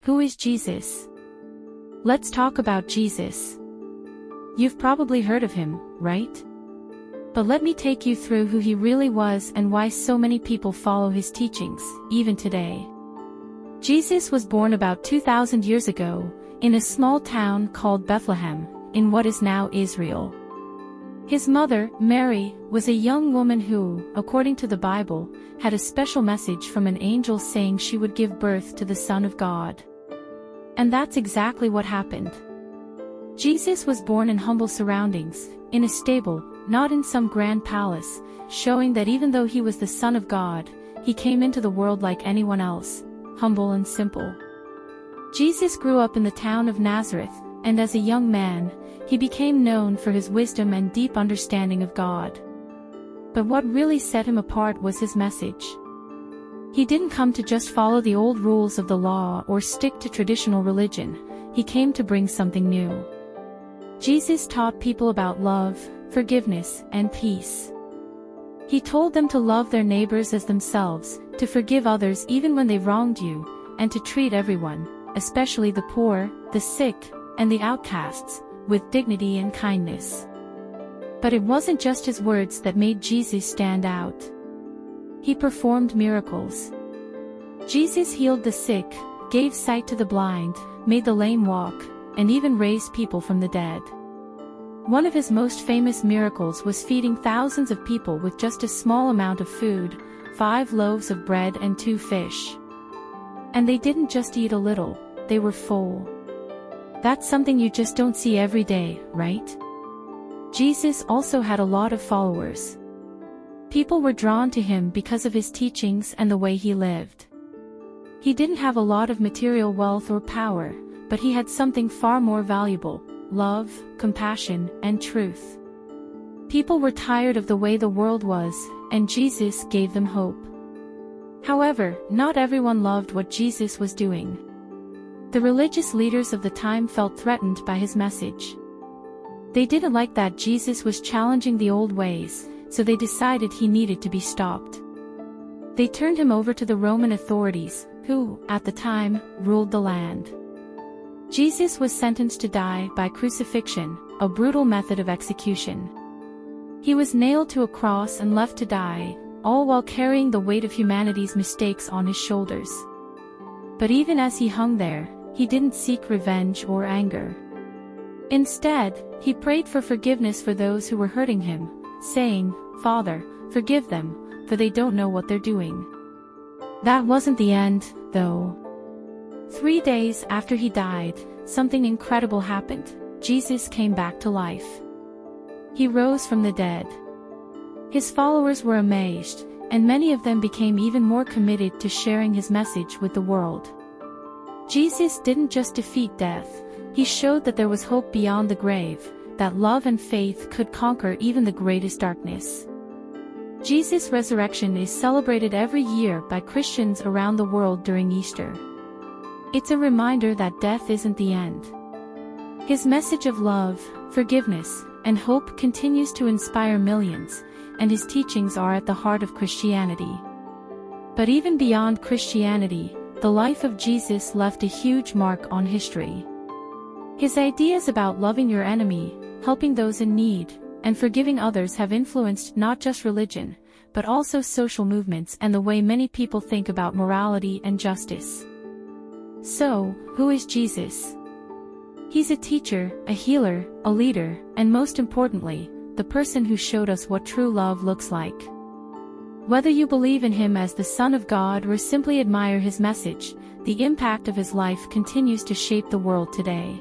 Who is Jesus? Let's talk about Jesus. You've probably heard of him, right? But let me take you through who he really was and why so many people follow his teachings, even today. Jesus was born about 2,000 years ago, in a small town called Bethlehem, in what is now Israel. His mother, Mary, was a young woman who, according to the Bible, had a special message from an angel saying she would give birth to the Son of God. And that's exactly what happened. Jesus was born in humble surroundings, in a stable, not in some grand palace, showing that even though he was the Son of God, he came into the world like anyone else, humble and simple. Jesus grew up in the town of Nazareth, and as a young man, he became known for his wisdom and deep understanding of God. But what really set him apart was his message. He didn't come to just follow the old rules of the law or stick to traditional religion. He came to bring something new. Jesus taught people about love, forgiveness, and peace. He told them to love their neighbors as themselves, to forgive others even when they wronged you, and to treat everyone, especially the poor, the sick, and the outcasts, with dignity and kindness. But it wasn't just his words that made Jesus stand out. He performed miracles. Jesus healed the sick, gave sight to the blind, made the lame walk, and even raised people from the dead. One of his most famous miracles was feeding thousands of people with just a small amount of food, 5 loaves of bread and 2 fish. And they didn't just eat a little, they were full. That's something you just don't see every day, right? Jesus also had a lot of followers. People were drawn to him because of his teachings and the way he lived. He didn't have a lot of material wealth or power, but he had something far more valuable: love, compassion, and truth. People were tired of the way the world was, and Jesus gave them hope. However, not everyone loved what Jesus was doing. The religious leaders of the time felt threatened by his message. They didn't like that Jesus was challenging the old ways, so they decided he needed to be stopped. They turned him over to the Roman authorities, who, at the time, ruled the land. Jesus was sentenced to die by crucifixion, a brutal method of execution. He was nailed to a cross and left to die, all while carrying the weight of humanity's mistakes on his shoulders. But even as he hung there, he didn't seek revenge or anger. Instead, he prayed for forgiveness for those who were hurting him, saying, "Father, forgive them, for they don't know what they're doing." That wasn't the end, though. 3 days after he died, something incredible happened. Jesus came back to life. He rose from the dead. His followers were amazed, and many of them became even more committed to sharing his message with the world. Jesus didn't just defeat death, he showed that there was hope beyond the grave, that love and faith could conquer even the greatest darkness. Jesus' resurrection is celebrated every year by Christians around the world during Easter. It's a reminder that death isn't the end. His message of love, forgiveness, and hope continues to inspire millions, and his teachings are at the heart of Christianity. But even beyond Christianity, the life of Jesus left a huge mark on history. His ideas about loving your enemy, helping those in need, and forgiving others have influenced not just religion, but also social movements and the way many people think about morality and justice. So, who is Jesus? He's a teacher, a healer, a leader, and most importantly, the person who showed us what true love looks like. Whether you believe in him as the Son of God or simply admire his message, the impact of his life continues to shape the world today.